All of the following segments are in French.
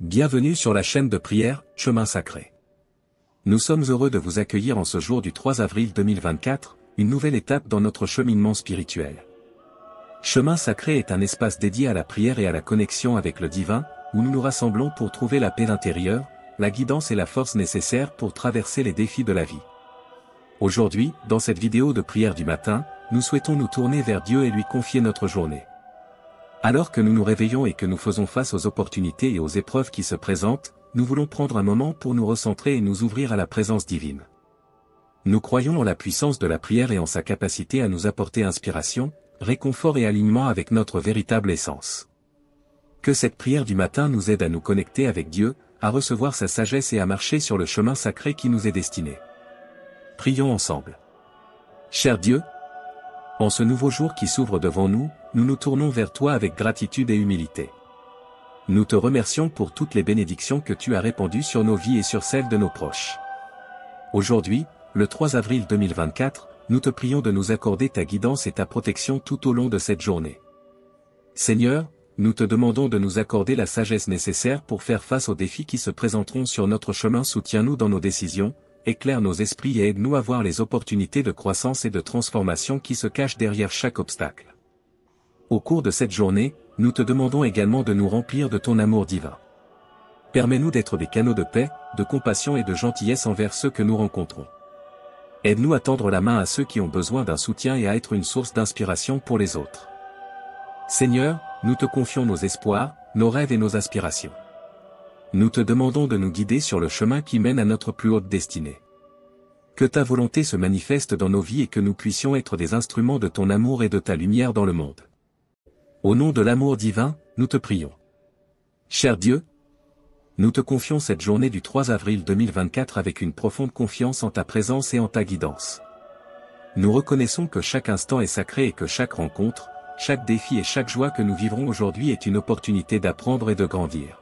Bienvenue sur la chaîne de prière, Chemin Sacré. Nous sommes heureux de vous accueillir en ce jour du 3 avril 2024, une nouvelle étape dans notre cheminement spirituel. Chemin Sacré est un espace dédié à la prière et à la connexion avec le divin, où nous nous rassemblons pour trouver la paix intérieure, la guidance et la force nécessaires pour traverser les défis de la vie. Aujourd'hui, dans cette vidéo de prière du matin, nous souhaitons nous tourner vers Dieu et lui confier notre journée. Alors que nous nous réveillons et que nous faisons face aux opportunités et aux épreuves qui se présentent, nous voulons prendre un moment pour nous recentrer et nous ouvrir à la présence divine. Nous croyons en la puissance de la prière et en sa capacité à nous apporter inspiration, réconfort et alignement avec notre véritable essence. Que cette prière du matin nous aide à nous connecter avec Dieu, à recevoir sa sagesse et à marcher sur le chemin sacré qui nous est destiné. Prions ensemble. Cher Dieu, en ce nouveau jour qui s'ouvre devant nous, nous nous tournons vers toi avec gratitude et humilité. Nous te remercions pour toutes les bénédictions que tu as répandues sur nos vies et sur celles de nos proches. Aujourd'hui, le 3 avril 2024, nous te prions de nous accorder ta guidance et ta protection tout au long de cette journée. Seigneur, nous te demandons de nous accorder la sagesse nécessaire pour faire face aux défis qui se présenteront sur notre chemin. Soutiens-nous dans nos décisions, éclaire nos esprits et aide-nous à voir les opportunités de croissance et de transformation qui se cachent derrière chaque obstacle. Au cours de cette journée, nous te demandons également de nous remplir de ton amour divin. Permets-nous d'être des canaux de paix, de compassion et de gentillesse envers ceux que nous rencontrons. Aide-nous à tendre la main à ceux qui ont besoin d'un soutien et à être une source d'inspiration pour les autres. Seigneur, nous te confions nos espoirs, nos rêves et nos aspirations. Nous te demandons de nous guider sur le chemin qui mène à notre plus haute destinée. Que ta volonté se manifeste dans nos vies et que nous puissions être des instruments de ton amour et de ta lumière dans le monde. Au nom de l'amour divin, nous te prions. Cher Dieu, nous te confions cette journée du 3 avril 2024 avec une profonde confiance en ta présence et en ta guidance. Nous reconnaissons que chaque instant est sacré et que chaque rencontre, chaque défi et chaque joie que nous vivrons aujourd'hui est une opportunité d'apprendre et de grandir.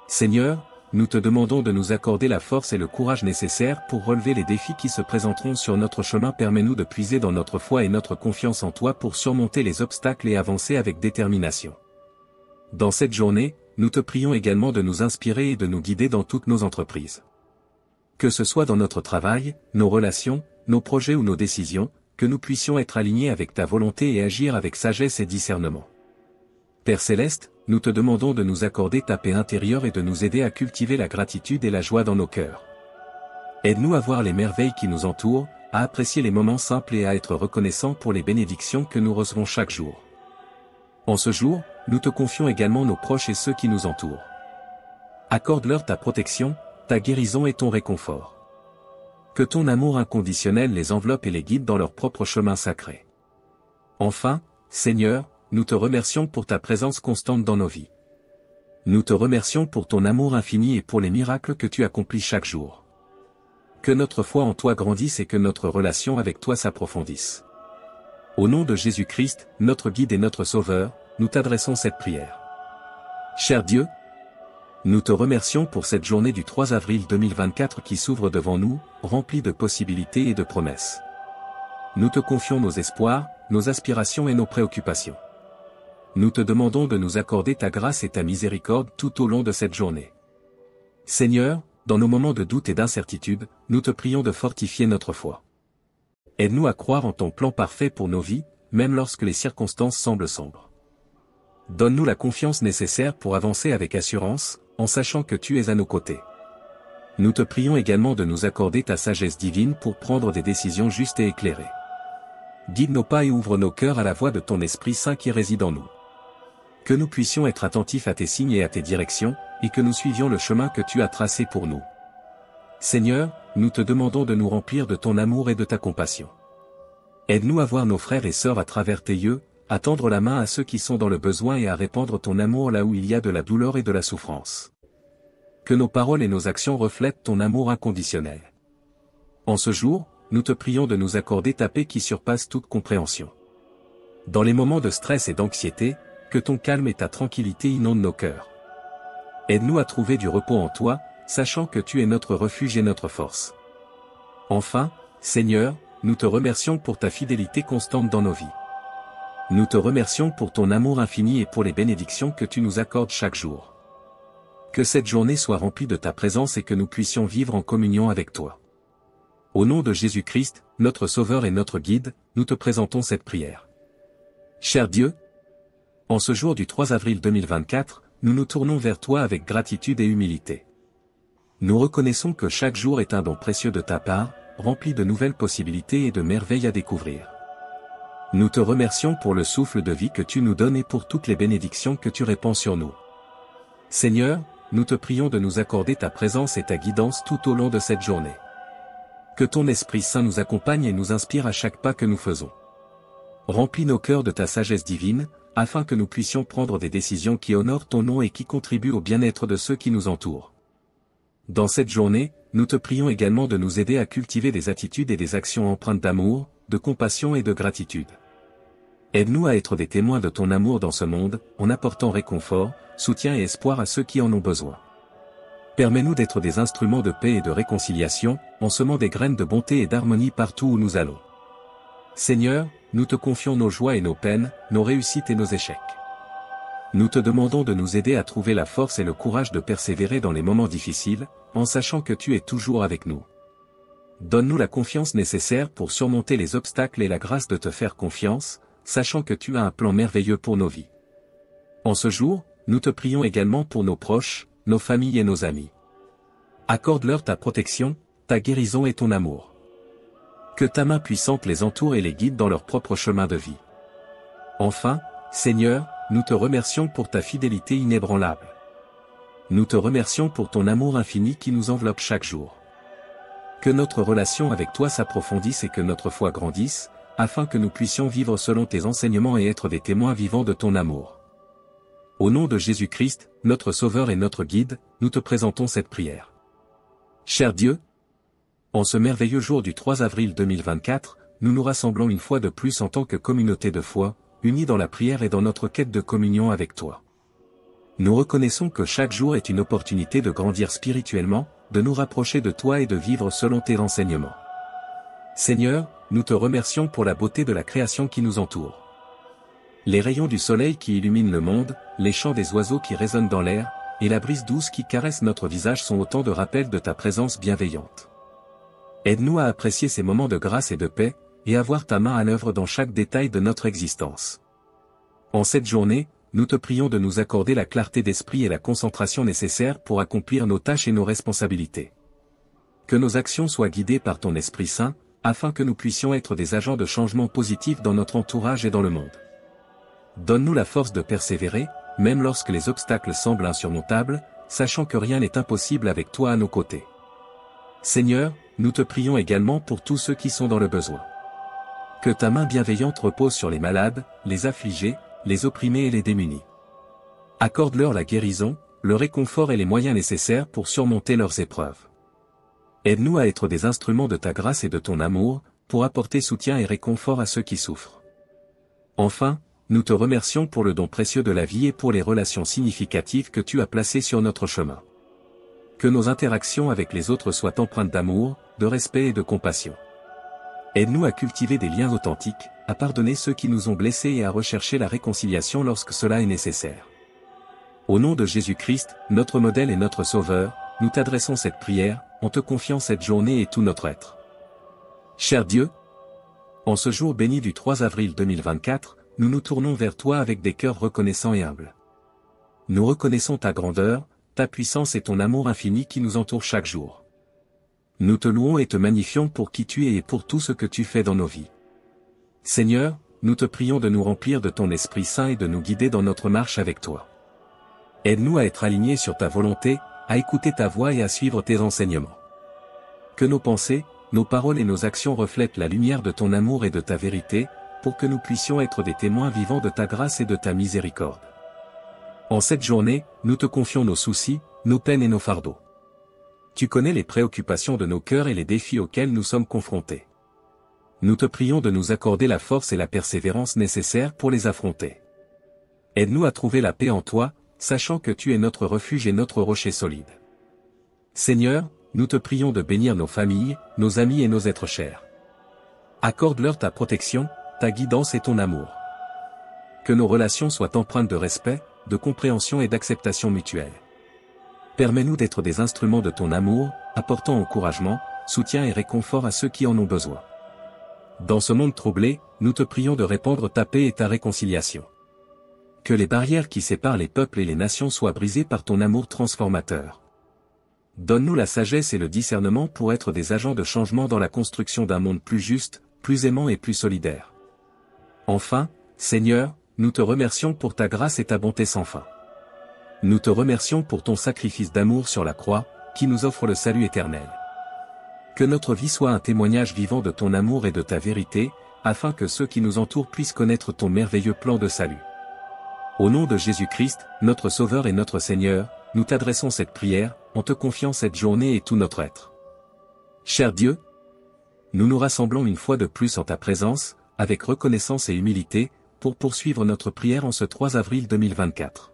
Seigneur, nous te demandons de nous accorder la force et le courage nécessaires pour relever les défis qui se présenteront sur notre chemin. Permets-nous de puiser dans notre foi et notre confiance en toi pour surmonter les obstacles et avancer avec détermination. Dans cette journée, nous te prions également de nous inspirer et de nous guider dans toutes nos entreprises. Que ce soit dans notre travail, nos relations, nos projets ou nos décisions, que nous puissions être alignés avec ta volonté et agir avec sagesse et discernement. Père Céleste, nous te demandons de nous accorder ta paix intérieure et de nous aider à cultiver la gratitude et la joie dans nos cœurs. Aide-nous à voir les merveilles qui nous entourent, à apprécier les moments simples et à être reconnaissants pour les bénédictions que nous recevons chaque jour. En ce jour, nous te confions également nos proches et ceux qui nous entourent. Accorde-leur ta protection, ta guérison et ton réconfort. Que ton amour inconditionnel les enveloppe et les guide dans leur propre chemin sacré. Enfin, Seigneur, nous te remercions pour ta présence constante dans nos vies. Nous te remercions pour ton amour infini et pour les miracles que tu accomplis chaque jour. Que notre foi en toi grandisse et que notre relation avec toi s'approfondisse. Au nom de Jésus-Christ, notre guide et notre sauveur, nous t'adressons cette prière. Cher Dieu, nous te remercions pour cette journée du 3 avril 2024 qui s'ouvre devant nous, remplie de possibilités et de promesses. Nous te confions nos espoirs, nos aspirations et nos préoccupations. Nous te demandons de nous accorder ta grâce et ta miséricorde tout au long de cette journée. Seigneur, dans nos moments de doute et d'incertitude, nous te prions de fortifier notre foi. Aide-nous à croire en ton plan parfait pour nos vies, même lorsque les circonstances semblent sombres. Donne-nous la confiance nécessaire pour avancer avec assurance, en sachant que tu es à nos côtés. Nous te prions également de nous accorder ta sagesse divine pour prendre des décisions justes et éclairées. Guide nos pas et ouvre nos cœurs à la voix de ton Esprit Saint qui réside en nous. Que nous puissions être attentifs à tes signes et à tes directions, et que nous suivions le chemin que tu as tracé pour nous. Seigneur, nous te demandons de nous remplir de ton amour et de ta compassion. Aide-nous à voir nos frères et sœurs à travers tes yeux, à tendre la main à ceux qui sont dans le besoin et à répandre ton amour là où il y a de la douleur et de la souffrance. Que nos paroles et nos actions reflètent ton amour inconditionnel. En ce jour, nous te prions de nous accorder ta paix qui surpasse toute compréhension. Dans les moments de stress et d'anxiété, que ton calme et ta tranquillité inondent nos cœurs. Aide-nous à trouver du repos en toi, sachant que tu es notre refuge et notre force. Enfin, Seigneur, nous te remercions pour ta fidélité constante dans nos vies. Nous te remercions pour ton amour infini et pour les bénédictions que tu nous accordes chaque jour. Que cette journée soit remplie de ta présence et que nous puissions vivre en communion avec toi. Au nom de Jésus-Christ, notre Sauveur et notre Guide, nous te présentons cette prière. Cher Dieu, en ce jour du 3 avril 2024, nous nous tournons vers toi avec gratitude et humilité. Nous reconnaissons que chaque jour est un don précieux de ta part, rempli de nouvelles possibilités et de merveilles à découvrir. Nous te remercions pour le souffle de vie que tu nous donnes et pour toutes les bénédictions que tu répands sur nous. Seigneur, nous te prions de nous accorder ta présence et ta guidance tout au long de cette journée. Que ton Esprit Saint nous accompagne et nous inspire à chaque pas que nous faisons. Remplis nos cœurs de ta sagesse divine, afin que nous puissions prendre des décisions qui honorent ton nom et qui contribuent au bien-être de ceux qui nous entourent. Dans cette journée, nous te prions également de nous aider à cultiver des attitudes et des actions empreintes d'amour, de compassion et de gratitude. Aide-nous à être des témoins de ton amour dans ce monde, en apportant réconfort, soutien et espoir à ceux qui en ont besoin. Permets-nous d'être des instruments de paix et de réconciliation, en semant des graines de bonté et d'harmonie partout où nous allons. Seigneur, nous te confions nos joies et nos peines, nos réussites et nos échecs. Nous te demandons de nous aider à trouver la force et le courage de persévérer dans les moments difficiles, en sachant que tu es toujours avec nous. Donne-nous la confiance nécessaire pour surmonter les obstacles et la grâce de te faire confiance, sachant que tu as un plan merveilleux pour nos vies. En ce jour, nous te prions également pour nos proches, nos familles et nos amis. Accorde-leur ta protection, ta guérison et ton amour. Que ta main puissante les entoure et les guide dans leur propre chemin de vie. Enfin, Seigneur, nous te remercions pour ta fidélité inébranlable. Nous te remercions pour ton amour infini qui nous enveloppe chaque jour. Que notre relation avec toi s'approfondisse et que notre foi grandisse, afin que nous puissions vivre selon tes enseignements et être des témoins vivants de ton amour. Au nom de Jésus-Christ, notre Sauveur et notre Guide, nous te présentons cette prière. Cher Dieu, en ce merveilleux jour du 3 avril 2024, nous nous rassemblons une fois de plus en tant que communauté de foi, unis dans la prière et dans notre quête de communion avec toi. Nous reconnaissons que chaque jour est une opportunité de grandir spirituellement, de nous rapprocher de toi et de vivre selon tes enseignements. Seigneur, nous te remercions pour la beauté de la création qui nous entoure. Les rayons du soleil qui illuminent le monde, les chants des oiseaux qui résonnent dans l'air, et la brise douce qui caresse notre visage sont autant de rappels de ta présence bienveillante. Aide-nous à apprécier ces moments de grâce et de paix, et à voir ta main à l'œuvre dans chaque détail de notre existence. En cette journée, nous te prions de nous accorder la clarté d'esprit et la concentration nécessaires pour accomplir nos tâches et nos responsabilités. Que nos actions soient guidées par ton Esprit Saint, afin que nous puissions être des agents de changement positif dans notre entourage et dans le monde. Donne-nous la force de persévérer, même lorsque les obstacles semblent insurmontables, sachant que rien n'est impossible avec toi à nos côtés. Seigneur, nous te prions également pour tous ceux qui sont dans le besoin. Que ta main bienveillante repose sur les malades, les affligés, les opprimés et les démunis. Accorde-leur la guérison, le réconfort et les moyens nécessaires pour surmonter leurs épreuves. Aide-nous à être des instruments de ta grâce et de ton amour, pour apporter soutien et réconfort à ceux qui souffrent. Enfin, nous te remercions pour le don précieux de la vie et pour les relations significatives que tu as placées sur notre chemin. Que nos interactions avec les autres soient empreintes d'amour, de respect et de compassion. Aide-nous à cultiver des liens authentiques, à pardonner ceux qui nous ont blessés et à rechercher la réconciliation lorsque cela est nécessaire. Au nom de Jésus-Christ, notre modèle et notre Sauveur, nous t'adressons cette prière, en te confiant cette journée et tout notre être. Cher Dieu, en ce jour béni du 3 avril 2024, nous nous tournons vers toi avec des cœurs reconnaissants et humbles. Nous reconnaissons ta grandeur, ta puissance et ton amour infini qui nous entoure chaque jour. Nous te louons et te magnifions pour qui tu es et pour tout ce que tu fais dans nos vies. Seigneur, nous te prions de nous remplir de ton Esprit Saint et de nous guider dans notre marche avec toi. Aide-nous à être alignés sur ta volonté, à écouter ta voix et à suivre tes enseignements. Que nos pensées, nos paroles et nos actions reflètent la lumière de ton amour et de ta vérité, pour que nous puissions être des témoins vivants de ta grâce et de ta miséricorde. En cette journée, nous te confions nos soucis, nos peines et nos fardeaux. Tu connais les préoccupations de nos cœurs et les défis auxquels nous sommes confrontés. Nous te prions de nous accorder la force et la persévérance nécessaires pour les affronter. Aide-nous à trouver la paix en toi, sachant que tu es notre refuge et notre rocher solide. Seigneur, nous te prions de bénir nos familles, nos amis et nos êtres chers. Accorde-leur ta protection, ta guidance et ton amour. Que nos relations soient empreintes de respect, de compréhension et d'acceptation mutuelle. Permets-nous d'être des instruments de ton amour, apportant encouragement, soutien et réconfort à ceux qui en ont besoin. Dans ce monde troublé, nous te prions de répandre ta paix et ta réconciliation. Que les barrières qui séparent les peuples et les nations soient brisées par ton amour transformateur. Donne-nous la sagesse et le discernement pour être des agents de changement dans la construction d'un monde plus juste, plus aimant et plus solidaire. Enfin, Seigneur, nous te remercions pour ta grâce et ta bonté sans fin. Nous te remercions pour ton sacrifice d'amour sur la croix, qui nous offre le salut éternel. Que notre vie soit un témoignage vivant de ton amour et de ta vérité, afin que ceux qui nous entourent puissent connaître ton merveilleux plan de salut. Au nom de Jésus-Christ, notre Sauveur et notre Seigneur, nous t'adressons cette prière, en te confiant cette journée et tout notre être. Cher Dieu, nous nous rassemblons une fois de plus en ta présence, avec reconnaissance et humilité, pour poursuivre notre prière en ce 3 avril 2024.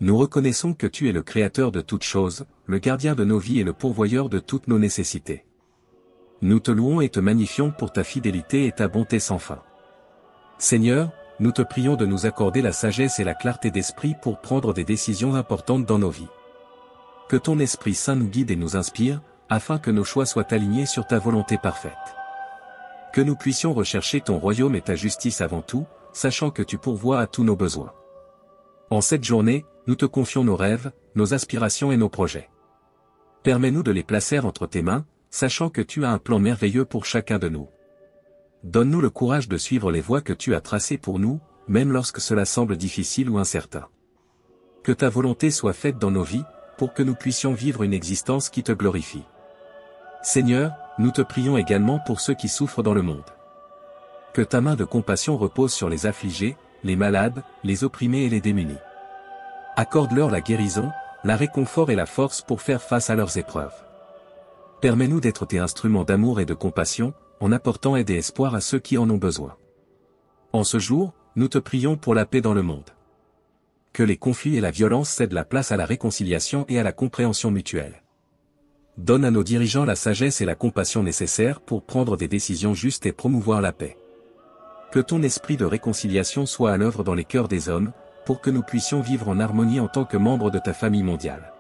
Nous reconnaissons que tu es le Créateur de toutes choses, le gardien de nos vies et le pourvoyeur de toutes nos nécessités. Nous te louons et te magnifions pour ta fidélité et ta bonté sans fin. Seigneur, nous te prions de nous accorder la sagesse et la clarté d'esprit pour prendre des décisions importantes dans nos vies. Que ton Esprit Saint nous guide et nous inspire, afin que nos choix soient alignés sur ta volonté parfaite. Que nous puissions rechercher ton royaume et ta justice avant tout, sachant que tu pourvois à tous nos besoins. En cette journée, nous te confions nos rêves, nos aspirations et nos projets. Permets-nous de les placer entre tes mains, sachant que tu as un plan merveilleux pour chacun de nous. Donne-nous le courage de suivre les voies que tu as tracées pour nous, même lorsque cela semble difficile ou incertain. Que ta volonté soit faite dans nos vies, pour que nous puissions vivre une existence qui te glorifie. Seigneur, nous te prions également pour ceux qui souffrent dans le monde. Que ta main de compassion repose sur les affligés, les malades, les opprimés et les démunis. Accorde-leur la guérison, la réconfort et la force pour faire face à leurs épreuves. Permets-nous d'être tes instruments d'amour et de compassion, en apportant aide et espoir à ceux qui en ont besoin. En ce jour, nous te prions pour la paix dans le monde. Que les conflits et la violence cèdent la place à la réconciliation et à la compréhension mutuelle. Donne à nos dirigeants la sagesse et la compassion nécessaires pour prendre des décisions justes et promouvoir la paix. Que ton esprit de réconciliation soit à l'œuvre dans les cœurs des hommes, pour que nous puissions vivre en harmonie en tant que membres de ta famille mondiale.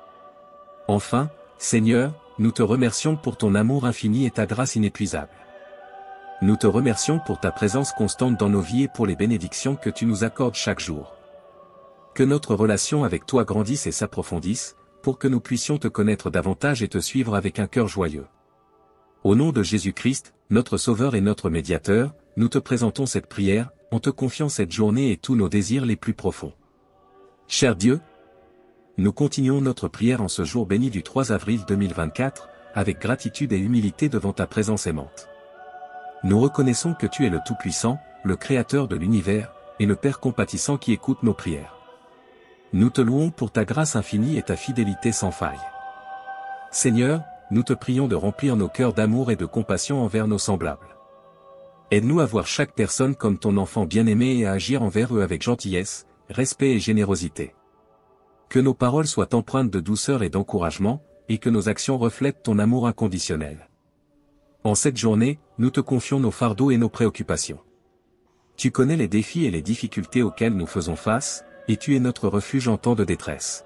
Enfin, Seigneur, nous te remercions pour ton amour infini et ta grâce inépuisable. Nous te remercions pour ta présence constante dans nos vies et pour les bénédictions que tu nous accordes chaque jour. Que notre relation avec toi grandisse et s'approfondisse, pour que nous puissions te connaître davantage et te suivre avec un cœur joyeux. Au nom de Jésus-Christ, notre Sauveur et notre Médiateur, nous te présentons cette prière, en te confiant cette journée et tous nos désirs les plus profonds. Cher Dieu, nous continuons notre prière en ce jour béni du 3 avril 2024, avec gratitude et humilité devant ta présence aimante. Nous reconnaissons que tu es le Tout-Puissant, le Créateur de l'univers, et le Père compatissant qui écoute nos prières. Nous te louons pour ta grâce infinie et ta fidélité sans faille. Seigneur, nous te prions de remplir nos cœurs d'amour et de compassion envers nos semblables. Aide-nous à voir chaque personne comme ton enfant bien-aimé et à agir envers eux avec gentillesse, respect et générosité. Que nos paroles soient empreintes de douceur et d'encouragement, et que nos actions reflètent ton amour inconditionnel. En cette journée, nous te confions nos fardeaux et nos préoccupations. Tu connais les défis et les difficultés auxquels nous faisons face, et tu es notre refuge en temps de détresse.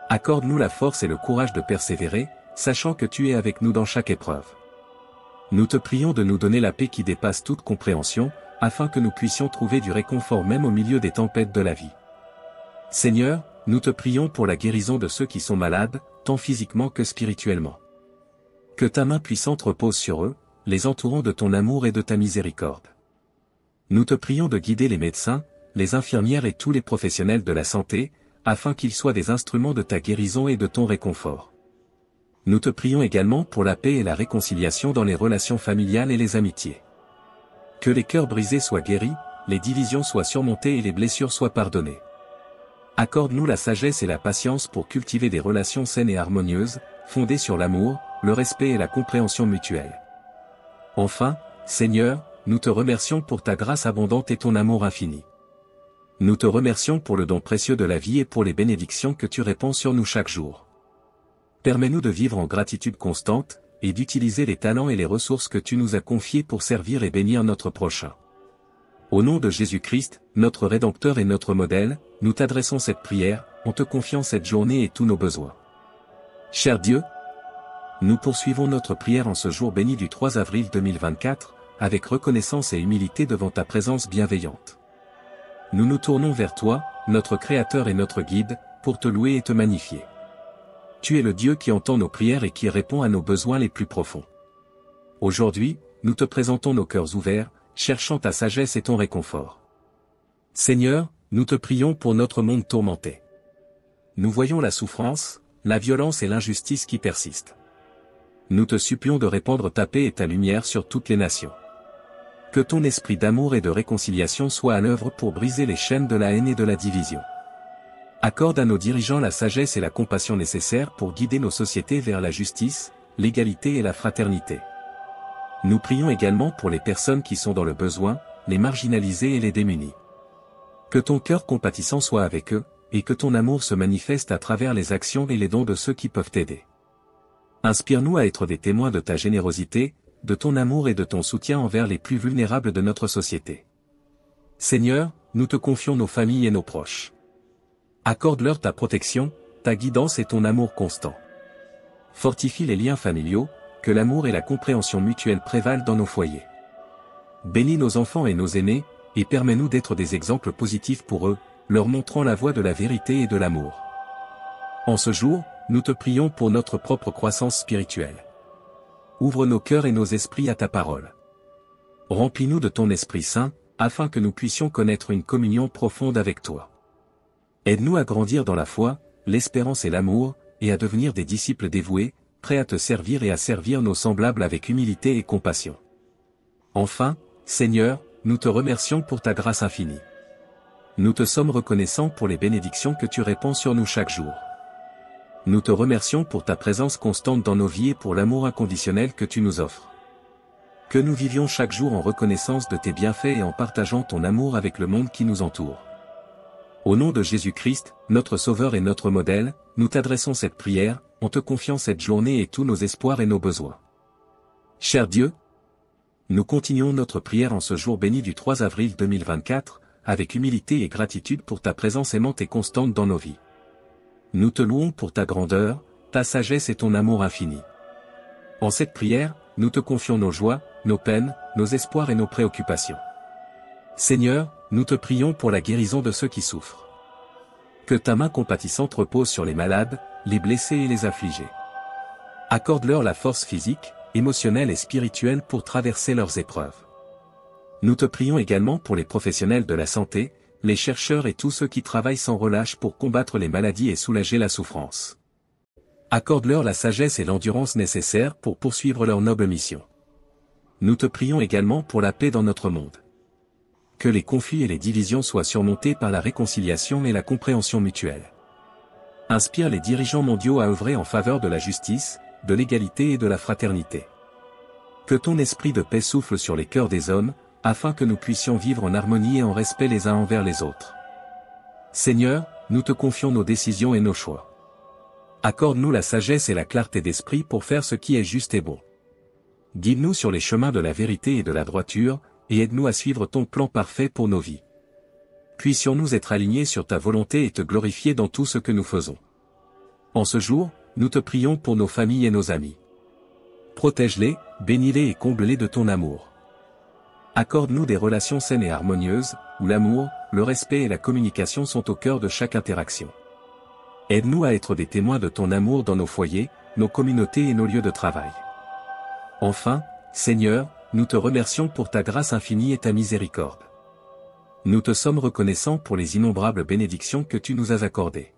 Accorde-nous la force et le courage de persévérer, sachant que tu es avec nous dans chaque épreuve. Nous te prions de nous donner la paix qui dépasse toute compréhension, afin que nous puissions trouver du réconfort même au milieu des tempêtes de la vie. Seigneur, nous te prions pour la guérison de ceux qui sont malades, tant physiquement que spirituellement. Que ta main puissante repose sur eux, les entourant de ton amour et de ta miséricorde. Nous te prions de guider les médecins, les infirmières et tous les professionnels de la santé, afin qu'ils soient des instruments de ta guérison et de ton réconfort. Nous te prions également pour la paix et la réconciliation dans les relations familiales et les amitiés. Que les cœurs brisés soient guéris, les divisions soient surmontées et les blessures soient pardonnées. Accorde-nous la sagesse et la patience pour cultiver des relations saines et harmonieuses, fondées sur l'amour, le respect et la compréhension mutuelle. Enfin, Seigneur, nous te remercions pour ta grâce abondante et ton amour infini. Nous te remercions pour le don précieux de la vie et pour les bénédictions que tu répands sur nous chaque jour. Permets-nous de vivre en gratitude constante, et d'utiliser les talents et les ressources que tu nous as confiés pour servir et bénir notre prochain. Au nom de Jésus-Christ, notre Rédempteur et notre modèle, nous t'adressons cette prière, en te confiant cette journée et tous nos besoins. Cher Dieu, nous poursuivons notre prière en ce jour béni du 3 avril 2024, avec reconnaissance et humilité devant ta présence bienveillante. Nous nous tournons vers toi, notre Créateur et notre Guide, pour te louer et te magnifier. Tu es le Dieu qui entend nos prières et qui répond à nos besoins les plus profonds. Aujourd'hui, nous te présentons nos cœurs ouverts, cherchant ta sagesse et ton réconfort. Seigneur, nous te prions pour notre monde tourmenté. Nous voyons la souffrance, la violence et l'injustice qui persistent. Nous te supplions de répandre ta paix et ta lumière sur toutes les nations. Que ton esprit d'amour et de réconciliation soit à l'œuvre pour briser les chaînes de la haine et de la division. Accorde à nos dirigeants la sagesse et la compassion nécessaires pour guider nos sociétés vers la justice, l'égalité et la fraternité. Nous prions également pour les personnes qui sont dans le besoin, les marginalisés et les démunis. Que ton cœur compatissant soit avec eux, et que ton amour se manifeste à travers les actions et les dons de ceux qui peuvent t'aider. Inspire-nous à être des témoins de ta générosité, de ton amour et de ton soutien envers les plus vulnérables de notre société. Seigneur, nous te confions nos familles et nos proches. Accorde-leur ta protection, ta guidance et ton amour constant. Fortifie les liens familiaux, que l'amour et la compréhension mutuelle prévalent dans nos foyers. Bénis nos enfants et nos aînés, et permets-nous d'être des exemples positifs pour eux, leur montrant la voie de la vérité et de l'amour. En ce jour, nous te prions pour notre propre croissance spirituelle. Ouvre nos cœurs et nos esprits à ta parole. Remplis-nous de ton Esprit Saint, afin que nous puissions connaître une communion profonde avec toi. Aide-nous à grandir dans la foi, l'espérance et l'amour, et à devenir des disciples dévoués, prêts à te servir et à servir nos semblables avec humilité et compassion. Enfin, Seigneur, nous te remercions pour ta grâce infinie. Nous te sommes reconnaissants pour les bénédictions que tu répands sur nous chaque jour. Nous te remercions pour ta présence constante dans nos vies et pour l'amour inconditionnel que tu nous offres. Que nous vivions chaque jour en reconnaissance de tes bienfaits et en partageant ton amour avec le monde qui nous entoure. Au nom de Jésus-Christ, notre Sauveur et notre modèle, nous t'adressons cette prière, en te confiant cette journée et tous nos espoirs et nos besoins. Cher Dieu, nous continuons notre prière en ce jour béni du 3 avril 2024, avec humilité et gratitude pour ta présence aimante et constante dans nos vies. Nous te louons pour ta grandeur, ta sagesse et ton amour infini. En cette prière, nous te confions nos joies, nos peines, nos espoirs et nos préoccupations. Seigneur, nous te prions pour la guérison de ceux qui souffrent. Que ta main compatissante repose sur les malades, les blessés et les affligés. Accorde-leur la force physique, émotionnelle et spirituelle pour traverser leurs épreuves. Nous te prions également pour les professionnels de la santé, les chercheurs et tous ceux qui travaillent sans relâche pour combattre les maladies et soulager la souffrance. Accorde-leur la sagesse et l'endurance nécessaires pour poursuivre leur noble mission. Nous te prions également pour la paix dans notre monde. Que les conflits et les divisions soient surmontés par la réconciliation et la compréhension mutuelle. Inspire les dirigeants mondiaux à œuvrer en faveur de la justice, de l'égalité et de la fraternité. Que ton esprit de paix souffle sur les cœurs des hommes, afin que nous puissions vivre en harmonie et en respect les uns envers les autres. Seigneur, nous te confions nos décisions et nos choix. Accorde-nous la sagesse et la clarté d'esprit pour faire ce qui est juste et bon. Guide-nous sur les chemins de la vérité et de la droiture, et aide-nous à suivre ton plan parfait pour nos vies. Puissions-nous être alignés sur ta volonté et te glorifier dans tout ce que nous faisons. En ce jour, nous te prions pour nos familles et nos amis. Protège-les, bénis-les et comble-les de ton amour. Accorde-nous des relations saines et harmonieuses, où l'amour, le respect et la communication sont au cœur de chaque interaction. Aide-nous à être des témoins de ton amour dans nos foyers, nos communautés et nos lieux de travail. Enfin, Seigneur, nous te remercions pour ta grâce infinie et ta miséricorde. Nous te sommes reconnaissants pour les innombrables bénédictions que tu nous as accordées.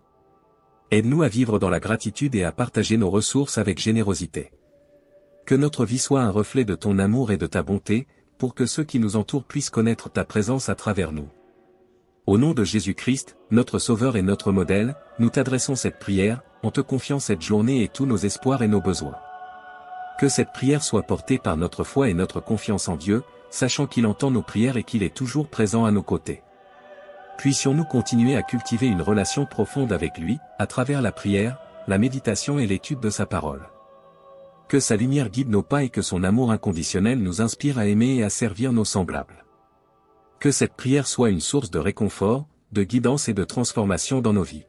Aide-nous à vivre dans la gratitude et à partager nos ressources avec générosité. Que notre vie soit un reflet de ton amour et de ta bonté, pour que ceux qui nous entourent puissent connaître ta présence à travers nous. Au nom de Jésus-Christ, notre Sauveur et notre modèle, nous t'adressons cette prière, en te confiant cette journée et tous nos espoirs et nos besoins. Que cette prière soit portée par notre foi et notre confiance en Dieu, sachant qu'il entend nos prières et qu'il est toujours présent à nos côtés. Puissions-nous continuer à cultiver une relation profonde avec lui, à travers la prière, la méditation et l'étude de sa parole. Que sa lumière guide nos pas et que son amour inconditionnel nous inspire à aimer et à servir nos semblables. Que cette prière soit une source de réconfort, de guidance et de transformation dans nos vies.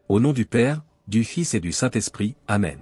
Au nom du Père, du Fils et du Saint-Esprit. Amen.